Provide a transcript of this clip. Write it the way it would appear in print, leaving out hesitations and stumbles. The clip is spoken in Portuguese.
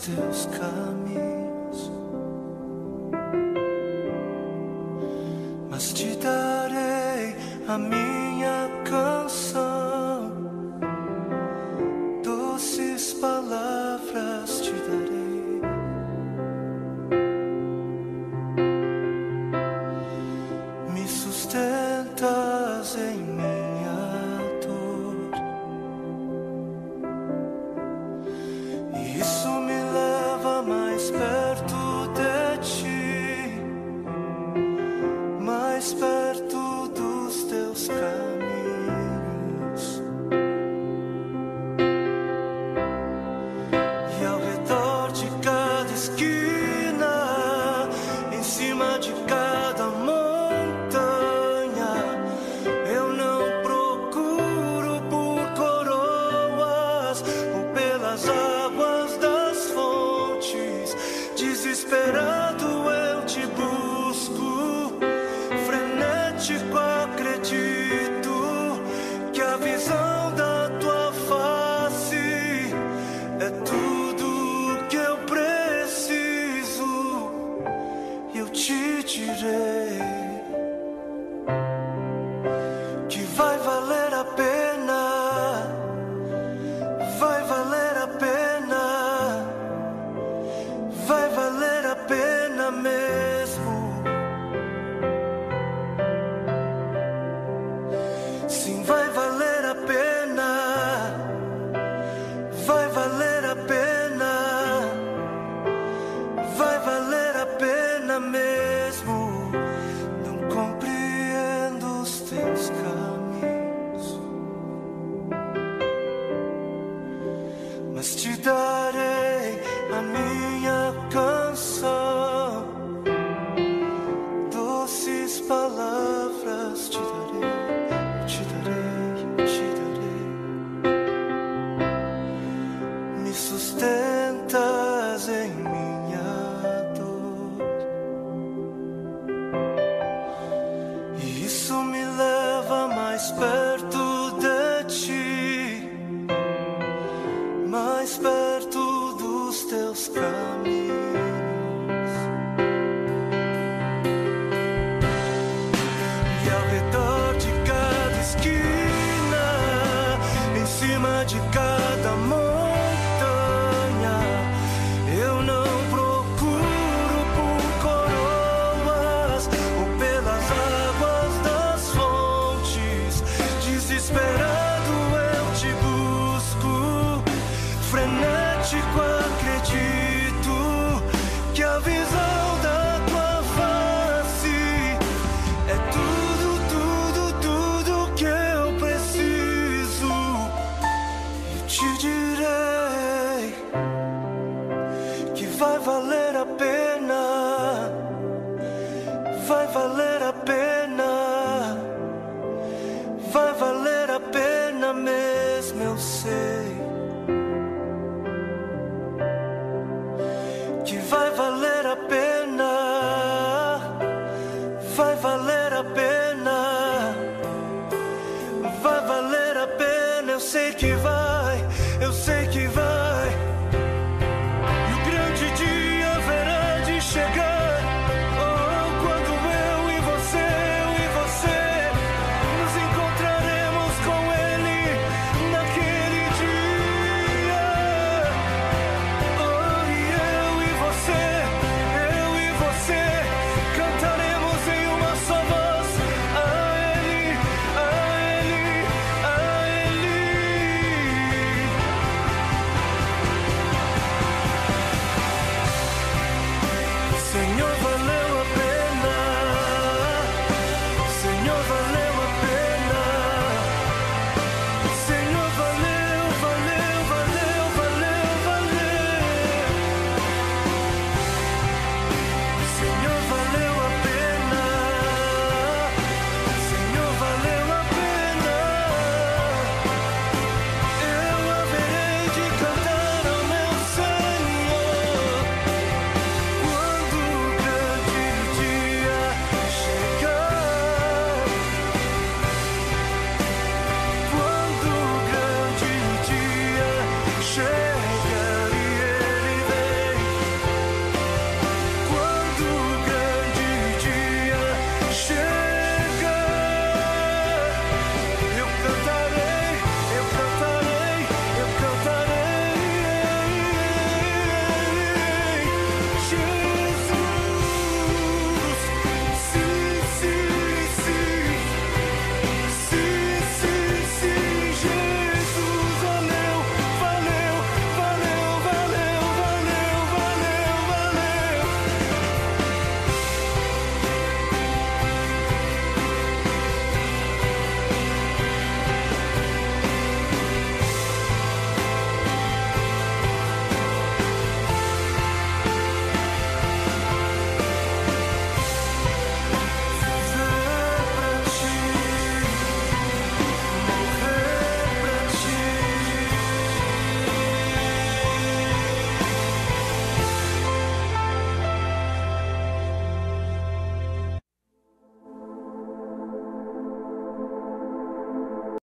teus caminhos, mas te darei a minha canção, doces palavras te darei. Me sustentas em minha dor, e isso me leva mais perto de ti, mais perto dos teus caminhos. E ao redor de cada esquina, em cima de cada montanha, eu não procuro por coroas ou pelas águas das fontes. Desesperado eu te busco, frenético acredito que a visão da tua face é tudo que eu preciso. Eu te direi que vai valer a pena, vai valer a pena, vai valer a pena mesmo. Sim, vai valer a pena, vai valer a pena, vai valer a pena mesmo. Não compreendo os teus caminhos, mas te darei a minha canção, doces palavras te darei, te darei, te darei. Me sustentas em minha dor, e isso me leva mais perto de ti, mais perto dos teus caminhos. E ao redor de cada esquina, em cima de cada montanha, eu não procuro por coroas ou pelas águas das fontes. Desesperado eu te busco, frenético acredito que a visão da tua face é tudo, tudo, tudo que eu preciso. Eu te direi que vai valer a pena, vai valer a pena, vai valer a pena mesmo, eu sei que vai valer a pena.